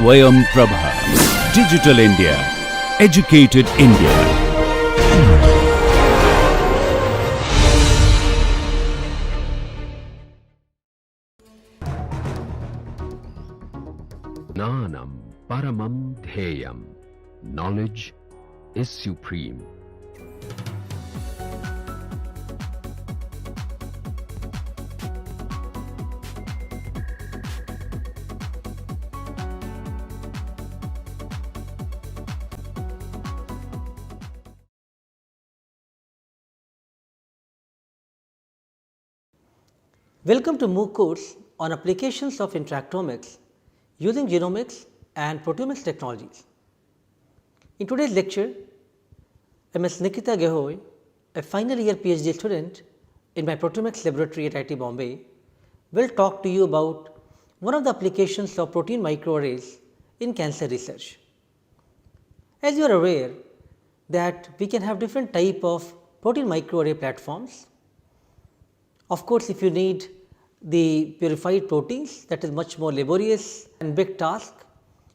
Swayam Prabha. Digital India. Educated India. Jnanam Paramam Dhyayam. Knowledge is supreme. Welcome to MOOC course on applications of interactomics using genomics and proteomics technologies. In today's lecture, Ms. Nikita Gehoy, a final year PhD student in my proteomics laboratory at IIT Bombay, will talk to you about one of the applications of protein microarrays in cancer research. As you are aware that we can have different type of protein microarray platforms. Of course, if you need the purified proteins, that is much more laborious and big task.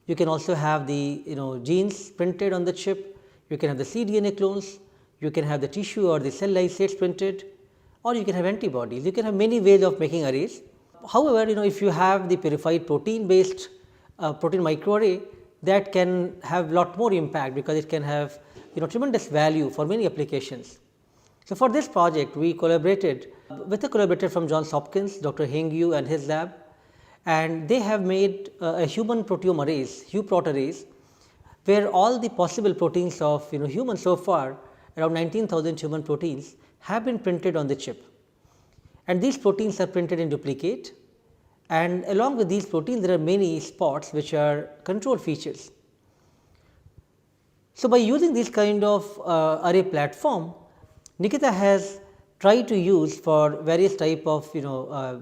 You can also have the genes printed on the chip, you can have the cDNA clones, you can have the tissue or the cell lysates printed, or you can have antibodies. You can have many ways of making arrays. However, if you have the purified protein based protein microarray, that can have lot more impact because it can have tremendous value for many applications. So, for this project we collaborated with a collaborator from Johns Hopkins, Dr. Heng Yu and his lab, and they have made a human proteome arrays, HuProt arrays, where all the possible proteins of humans so far, around 19,000 human proteins have been printed on the chip. And these proteins are printed in duplicate, and along with these proteins there are many spots which are control features. So, by using this kind of array platform, Nikita has tried to use for various type of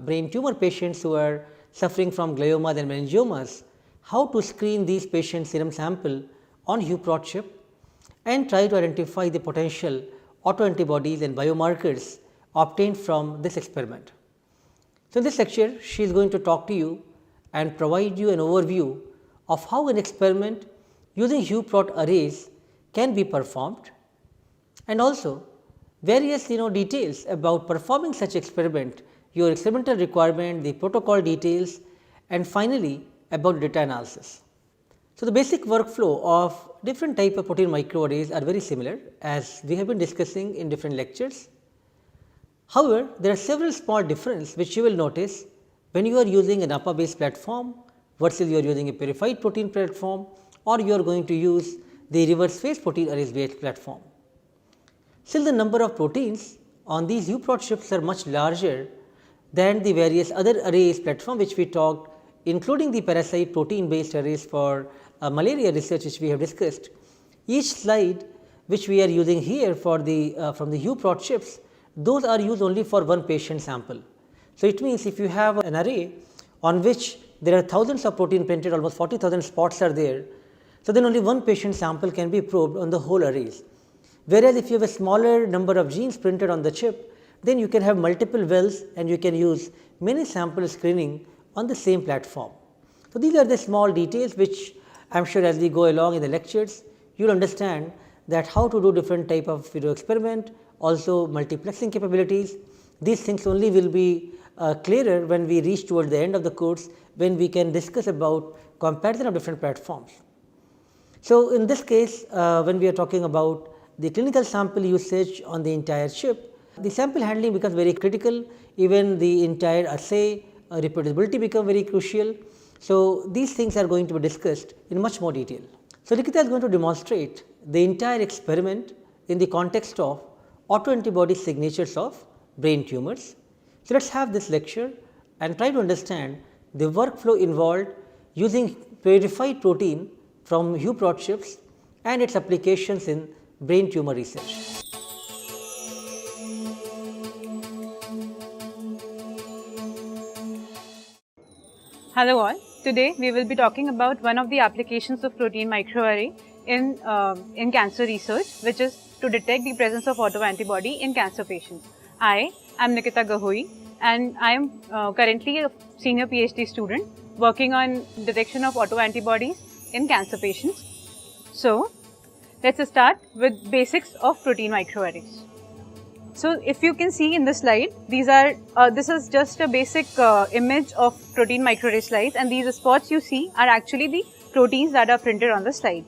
brain tumor patients who are suffering from gliomas and meningiomas, how to screen these patients' serum sample on HuProt chip and try to identify the potential autoantibodies and biomarkers obtained from this experiment. So, in this lecture she is going to talk to you and provide you an overview of how an experiment using HuProt arrays can be performed, and also various details about performing such experiment, your experimental requirement, the protocol details, and finally about data analysis. So, the basic workflow of different type of protein microarrays are very similar as we have been discussing in different lectures. However, there are several small differences which you will notice when you are using an APA based platform versus you are using a purified protein platform, or you are going to use the reverse phase protein arrays based platform. Still, the number of proteins on these HuProt chips are much larger than the various other arrays platform which we talked, including the parasite protein based arrays for malaria research which we have discussed. Each slide which we are using here for the from the HuProt chips, those are used only for one patient sample. So, it means if you have an array on which there are thousands of protein printed, almost 40,000 spots are there. So, then only one patient sample can be probed on the whole arrays. Whereas, if you have a smaller number of genes printed on the chip, then you can have multiple wells and you can use many sample screening on the same platform. So, these are the small details which I am sure as we go along in the lectures, you will understand that how to do different type of experiment, also multiplexing capabilities. These things only will be clearer when we reach towards the end of the course, when we can discuss about comparison of different platforms. So, in this case, when we are talking about the clinical sample usage on the entire chip, the sample handling becomes very critical, even the entire assay reproducibility become very crucial. So, these things are going to be discussed in much more detail. So, Nikita is going to demonstrate the entire experiment in the context of autoantibody signatures of brain tumors. So, let us have this lecture and try to understand the workflow involved using purified protein from HuProt chips and its applications in brain tumor research. Hello all, today we will be talking about one of the applications of protein microarray in cancer research, which is to detect the presence of autoantibody in cancer patients. I am Nikita Gehoy and I am currently a senior PhD student working on detection of autoantibodies in cancer patients. So, let's start with basics of protein microarrays. So, if you can see in the slide, this is just a basic image of protein microarray slides, and these spots you see are actually the proteins that are printed on the slide.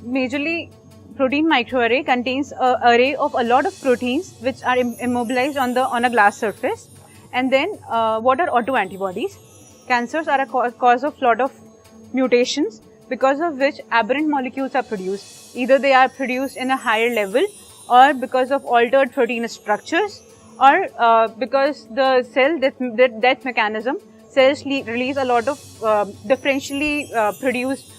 Majorly, protein microarray contains an array of a lot of proteins which are immobilized on a glass surface. And then, what are autoantibodies? Cancers are a cause of lot of mutations, because of which aberrant molecules are produced. Either they are produced in a higher level, or because of altered protein structures, or because the cell death mechanism, cells release a lot of differentially produced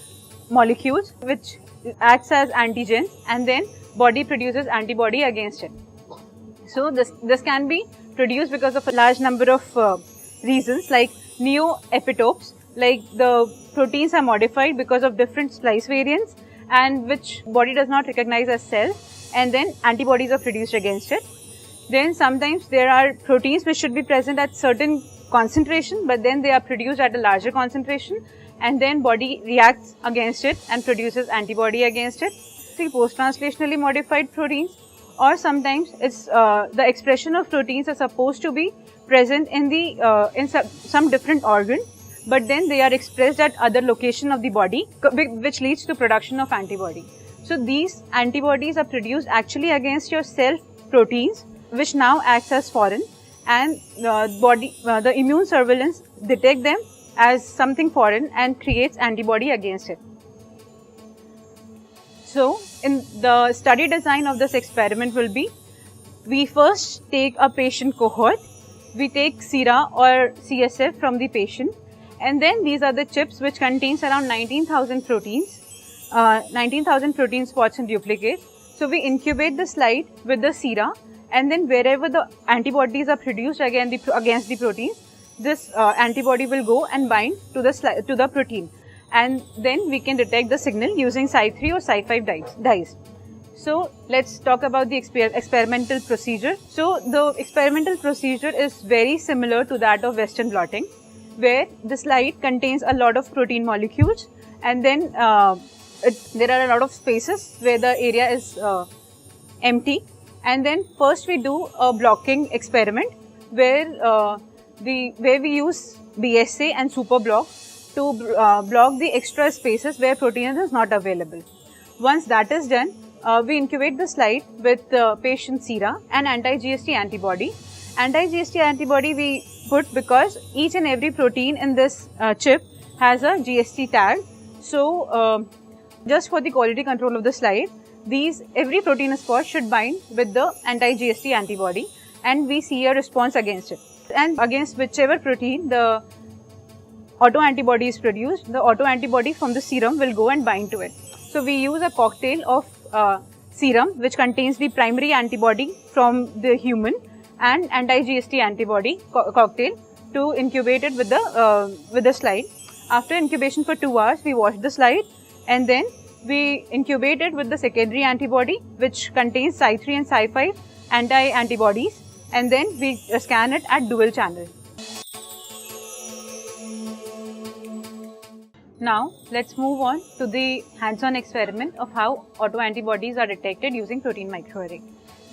molecules which acts as antigens, and then body produces antibody against it. So this can be produced because of a large number of reasons, like neoepitopes, like the proteins are modified because of different splice variants and which body does not recognize as cell, and then antibodies are produced against it. Then sometimes there are proteins which should be present at certain concentration, but then they are produced at a larger concentration, and then body reacts against it and produces antibody against it. See, post-translationally modified proteins, or sometimes it's the expression of proteins are supposed to be present in some different organ, but then they are expressed at other location of the body, which leads to production of antibody. So these antibodies are produced actually against your self proteins, which now acts as foreign, and the immune surveillance detect them as something foreign and creates antibody against it. So in the study design of this experiment will be, we first take a patient cohort, we take sera or CSF from the patient, and then these are the chips which contains around 19,000 proteins, 19,000 protein spots and duplicates. So we incubate the slide with the sera, and then wherever the antibodies are produced against the proteins, this antibody will go and bind to the protein, and then we can detect the signal using Cy3 or Cy5 dyes. So let's talk about the experimental procedure. So the experimental procedure is very similar to that of Western blotting, where the slide contains a lot of protein molecules, and then there are a lot of spaces where the area is empty, and then first we do a blocking experiment where we use BSA and superblock to block the extra spaces where protein is not available. Once that is done, we incubate the slide with patient sera and anti-GST antibody. Anti-GST antibody we put because each and every protein in this chip has a GST tag. So just for the quality control of the slide, every protein spot should bind with the anti-GST antibody, and we see a response against it. And against whichever protein the autoantibody is produced, the autoantibody from the serum will go and bind to it. So we use a cocktail of serum which contains the primary antibody from the human and anti-GST antibody cocktail to incubate it with the slide. After incubation for 2 hours, we wash the slide, and then we incubate it with the secondary antibody which contains Cy3 and Cy5 anti-antibodies, and then we scan it at dual channel. Now let's move on to the hands-on experiment of how autoantibodies are detected using protein microarray.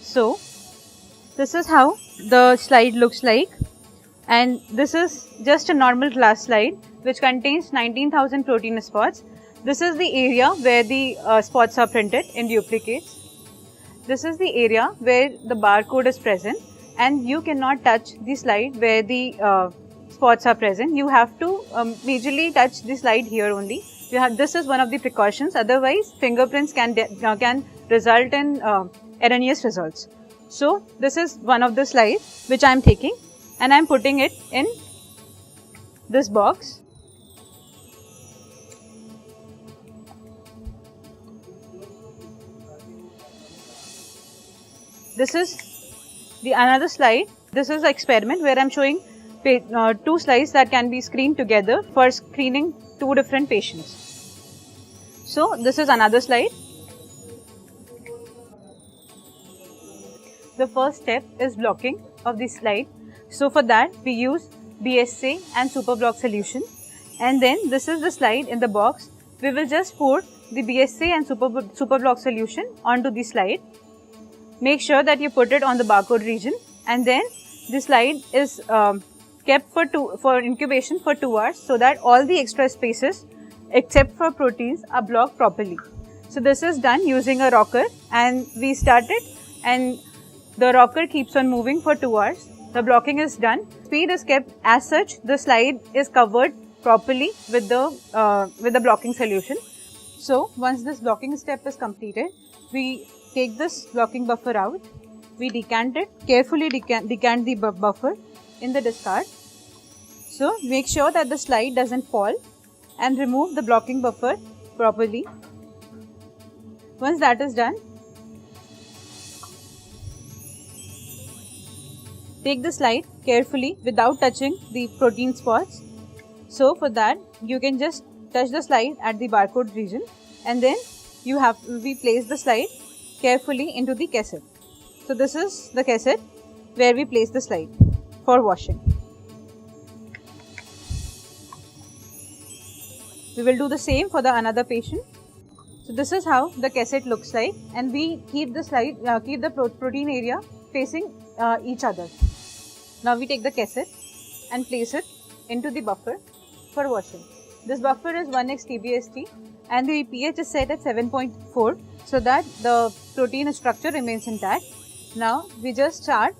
So this is how the slide looks like, and this is just a normal glass slide which contains 19,000 protein spots. This is the area where the spots are printed in duplicates. This is the area where the barcode is present, and you cannot touch the slide where the spots are present. You have to majorly touch the slide here only. This is one of the precautions, otherwise fingerprints can result in erroneous results. So this is one of the slides which I am taking, and I am putting it in this box. This is another slide. This is an experiment where I am showing 2 slides that can be screened together for screening 2 different patients. So this is another slide. The first step is blocking of the slide. So for that we use BSA and superblock solution, And then this is the slide in the box. We will just pour the BSA and Superblock solution onto the slide. Make sure that you put it on the barcode region, and then the slide is kept for incubation for 2 hours, so that all the extra spaces except for proteins are blocked properly. So this is done using a rocker, and we start it, and the rocker keeps on moving for 2 hours. The blocking is done. Speed is kept as such. The slide is covered properly with the blocking solution. So once this blocking step is completed, we take this blocking buffer out. We decant it, carefully decant the buffer in the discard. So make sure that the slide doesn't fall, and remove the blocking buffer properly. Once that is done, take the slide carefully without touching the protein spots. So for that, you can just touch the slide at the barcode region, and then we place the slide carefully into the cassette. So this is the cassette where we place the slide for washing. We will do the same for the another patient. So this is how the cassette looks like, and we keep the slide, keep the protein area facing each other. Now we take the cassette and place it into the buffer for washing. This buffer is 1x TBST, and the pH is set at 7.4, so that the protein structure remains intact. Now we just start.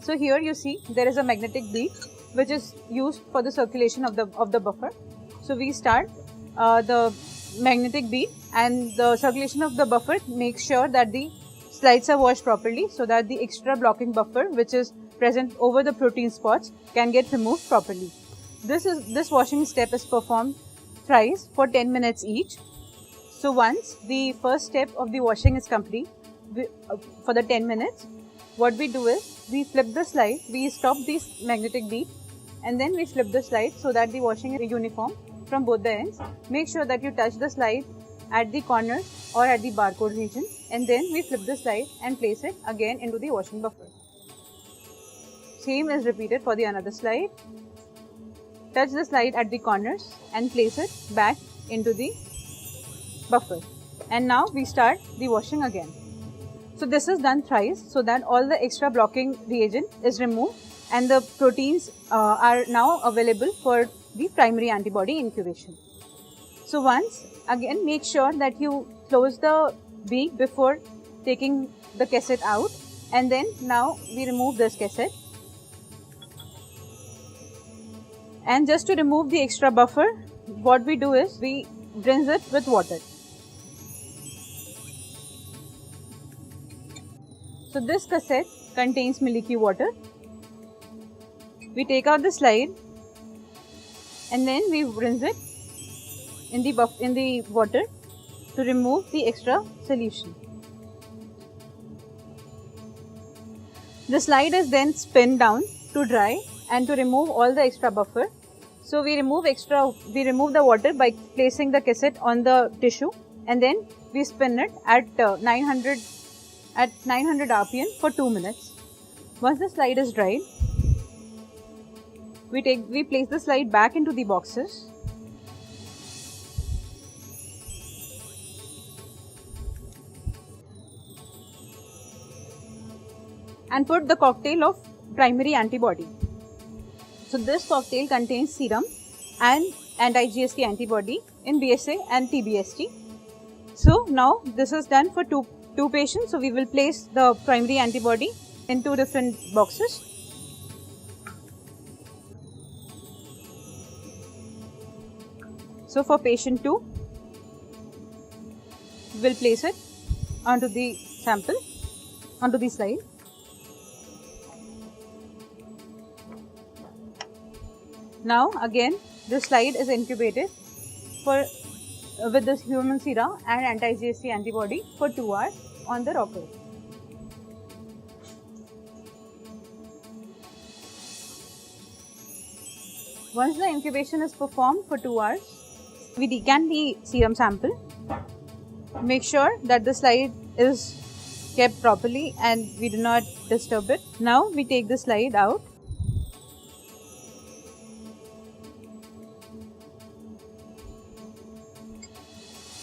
So here you see there is a magnetic bead which is used for the circulation of the buffer. So we start the magnetic bead, and the circulation of the buffer makes sure that the slides are washed properly, so that the extra blocking buffer which is present over the protein spots can get removed properly. This washing step is performed thrice for 10 minutes each. So once the first step of the washing is complete, for the 10 minutes, what we do is we flip the slide, we stop this magnetic bead, and then we flip the slide so that the washing is uniform from both the ends. Make sure that you touch the slide at the corners or at the barcode region, and then we flip the slide and place it again into the washing buffer. Same is repeated for the another slide. Touch the slide at the corners and place it back into the buffer. And now we start the washing again. So this is done thrice, so that all the extra blocking reagent is removed, and the proteins are now available for the primary antibody incubation. So once again, make sure that you close the beak before taking the cassette out, and then now we remove this cassette. And just to remove the extra buffer, what we do is we rinse it with water. So this cassette contains milky water. We take out the slide, and then we rinse it in the water to remove the extra solution. The slide is then spun down to dry and to remove all the extra buffer. So we remove the water by placing the cassette on the tissue, and then we spin it at 900 RPM for 2 minutes. Once the slide is dried, we place the slide back into the boxes. And put the cocktail of primary antibody. So this cocktail contains serum and anti-GST antibody in BSA and TBST. So now this is done for two patients. So we will place the primary antibody in 2 different boxes. So for patient 2, we will place it onto the sample, onto the slide. Now again, the slide is incubated with this human serum and anti-GST antibody for 2 hours on the rocker. Once the incubation is performed for 2 hours, we decant the serum sample. Make sure that the slide is kept properly and we do not disturb it. Now we take the slide out.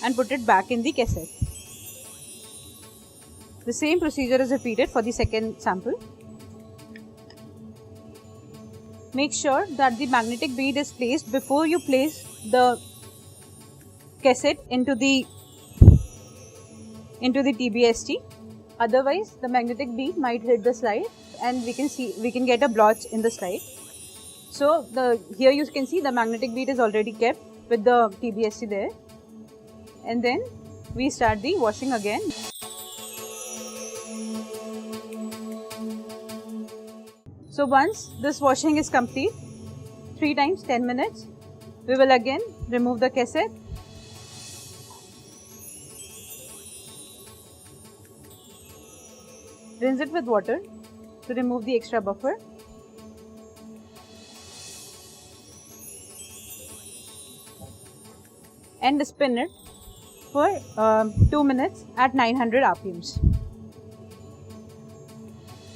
and put it back in the cassette. The same procedure is repeated for the second sample. Make sure that the magnetic bead is placed before you place the cassette into the TBST. Otherwise, the magnetic bead might hit the slide and we can get a blotch in the slide. So here you can see the magnetic bead is already kept with the TBST there. And then we start the washing again. So once this washing is complete, 3 times 10 minutes, we will again remove the cassette. Rinse it with water to remove the extra buffer. And spin it for 2 minutes at 900 RPMs.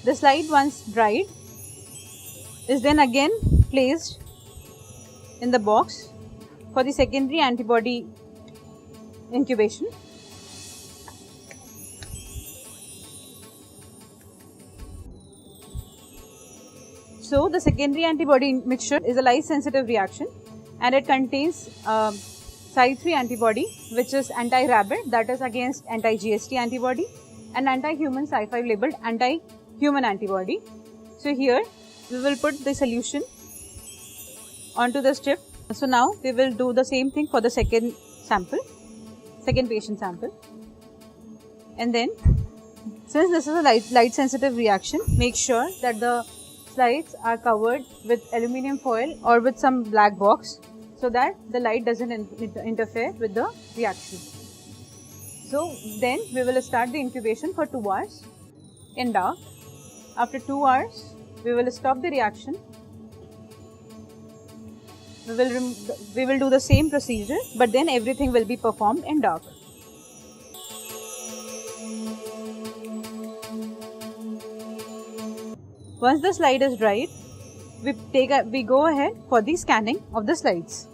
The slide, once dried, is then again placed in the box for the secondary antibody incubation. So the secondary antibody mixture is a light sensitive reaction and it contains Cy3 antibody, which is anti-rabbit, that is against anti-GST antibody, and anti-human Cy5 labeled anti-human antibody. So here we will put the solution onto the strip. So now we will do the same thing for the second patient sample. And then, since this is a light sensitive reaction, make sure that the slides are covered with aluminum foil or with some black box so that the light doesn't interfere with the reaction. So then we will start the incubation for 2 hours in dark. After 2 hours, we will stop the reaction. We will do the same procedure, but then everything will be performed in dark. Once the slide is dried, we go ahead for the scanning of the slides.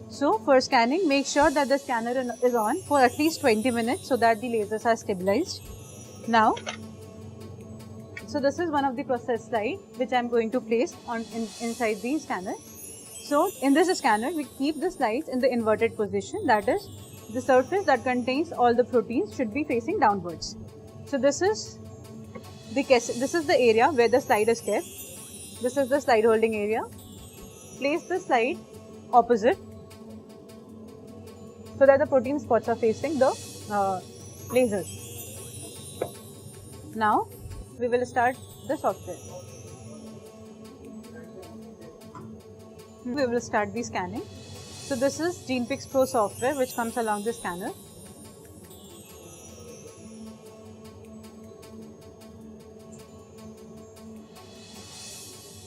So for scanning, make sure that the scanner is on for at least 20 minutes so that the lasers are stabilized. Now, so this is one of the process slides which I am going to place inside the scanner. So in this scanner, we keep the slides in the inverted position, that is, the surface that contains all the proteins should be facing downwards. So this is the area where the slide is kept. This is the slide holding area. Place the slide opposite so that the protein spots are facing the lasers. Now we will start the software. We will start the scanning. So this is GenePix Pro software which comes along the scanner.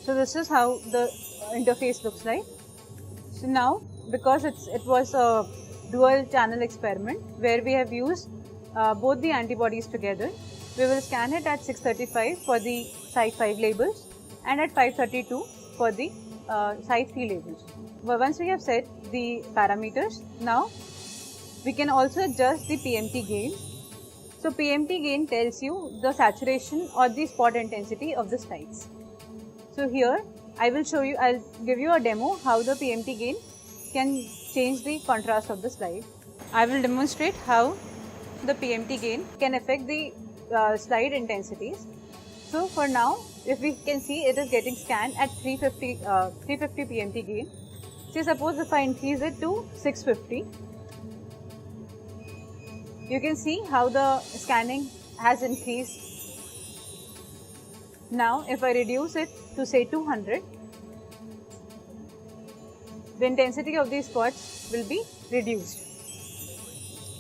So this is how the interface looks like. So now, because it was a dual channel experiment where we have used both the antibodies together, we will scan it at 635 for the Cy5 labels and at 532 for the Cy3 labels. But once we have set the parameters, now we can also adjust the PMT gain. So PMT gain tells you the saturation or the spot intensity of the slides. So here I'll give you a demo how the PMT gain can change the contrast of the slide. I will demonstrate how the PMT gain can affect the slide intensities. So for now, if we can see, it is getting scanned at 350 PMT gain. So suppose if I increase it to 650, you can see how the scanning has increased. Now if I reduce it to say 200, the intensity of these spots will be reduced.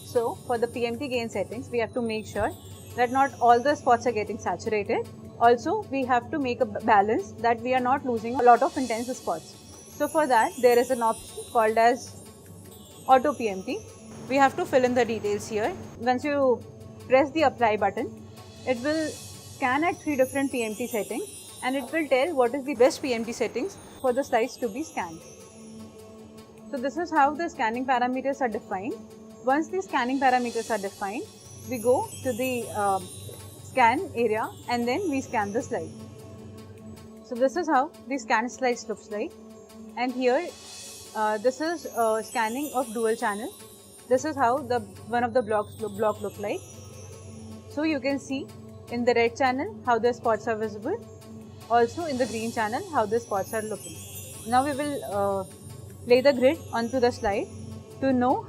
So for the PMT gain settings, we have to make sure that not all the spots are getting saturated. Also, we have to make a balance that we are not losing a lot of intense spots. So for that, there is an option called as Auto PMT. We have to fill in the details here. Once you press the apply button, it will scan at 3 different PMT settings and it will tell what is the best PMT settings for the slides to be scanned. So this is how the scanning parameters are defined. Once the scanning parameters are defined, we go to the scan area and then we scan the slide. So this is how the scan slides looks like, and here this is scanning of dual channel. This is how the one of the block look like. So you can see in the red channel how the spots are visible, also in the green channel how the spots are looking. Now we will lay the grid onto the slide to know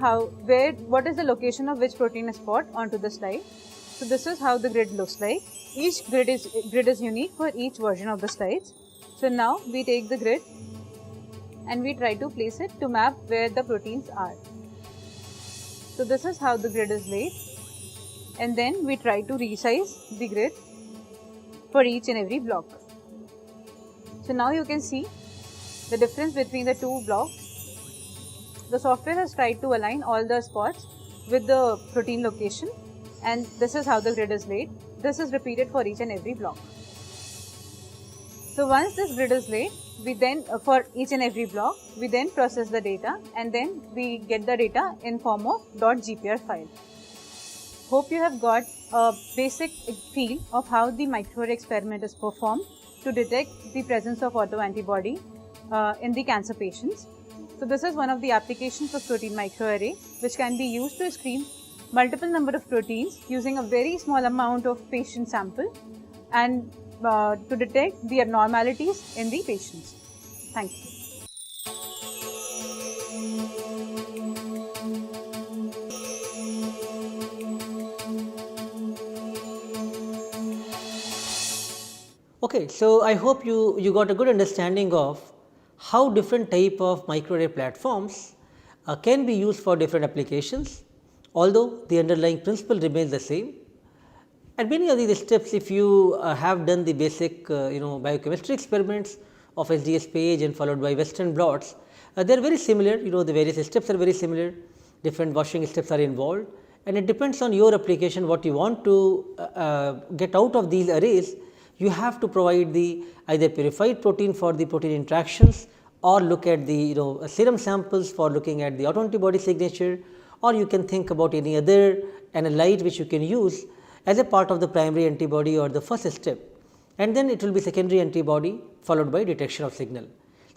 what is the location of which protein spot onto the slide. So this is how the grid looks like. Each grid is unique for each version of the slides. So now we take the grid and we try to place it to map where the proteins are. So this is how the grid is laid, and then we try to resize the grid for each and every block. So now you can see the difference between the two blocks. The software has tried to align all the spots with the protein location, and this is how the grid is laid. This is repeated for each and every block. So once this grid is laid, we then for each and every block, we then process the data and then we get the data in form of .gpr file. Hope you have got a basic feel of how the microarray experiment is performed to detect the presence of autoantibody in the cancer patients. So this is one of the applications of protein microarray, which can be used to screen multiple number of proteins using a very small amount of patient sample and to detect the abnormalities in the patients. Thank you. Okay, so I hope you got a good understanding of how different type of microarray platforms can be used for different applications, although the underlying principle remains the same. And many of these steps, if you have done the basic biochemistry experiments of SDS page and followed by Western blots, they are very similar. The various steps are very similar, different washing steps are involved, and it depends on your application what you want to get out of these arrays. You have to provide the either purified protein for the protein interactions, or look at the serum samples for looking at the autoantibody signature, or you can think about any other analyte which you can use as a part of the primary antibody or the first step, and then it will be secondary antibody followed by detection of signal.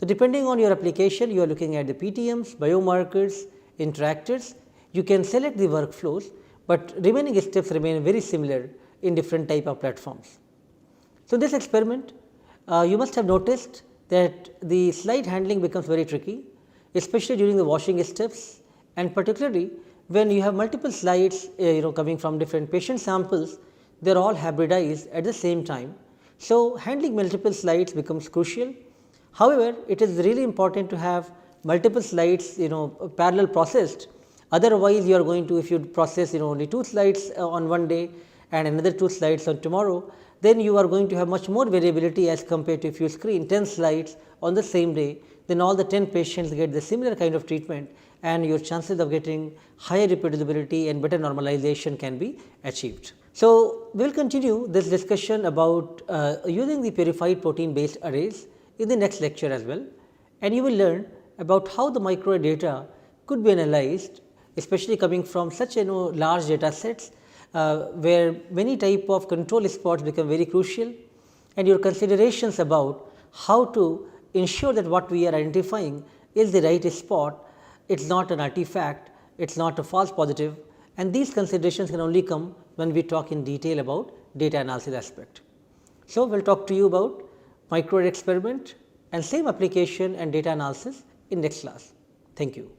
So, depending on your application, you are looking at the PTMs, biomarkers, interactors. You can select the workflows, but remaining steps remain very similar in different type of platforms. So, this experiment you must have noticed that the slide handling becomes very tricky, especially during the washing steps, and particularly when you have multiple slides coming from different patient samples, they are all hybridized at the same time. So, handling multiple slides becomes crucial. However, it is really important to have multiple slides parallel processed, otherwise you are going to, if you process only 2 slides on one day and another 2 slides on tomorrow, then you are going to have much more variability as compared to if you screen 10 slides on the same day, then all the 10 patients get the similar kind of treatment and your chances of getting higher reproducibility and better normalization can be achieved. So, we will continue this discussion about using the purified protein based arrays in the next lecture as well, and you will learn about how the microarray data could be analyzed, especially coming from such large data sets where many type of control spots become very crucial, and your considerations about how to ensure that what we are identifying is the right spot, it is not an artifact, it is not a false positive, and these considerations can only come when we talk in detail about data analysis aspect. So, we will talk to you about microarray experiment and same application and data analysis in next class. Thank you.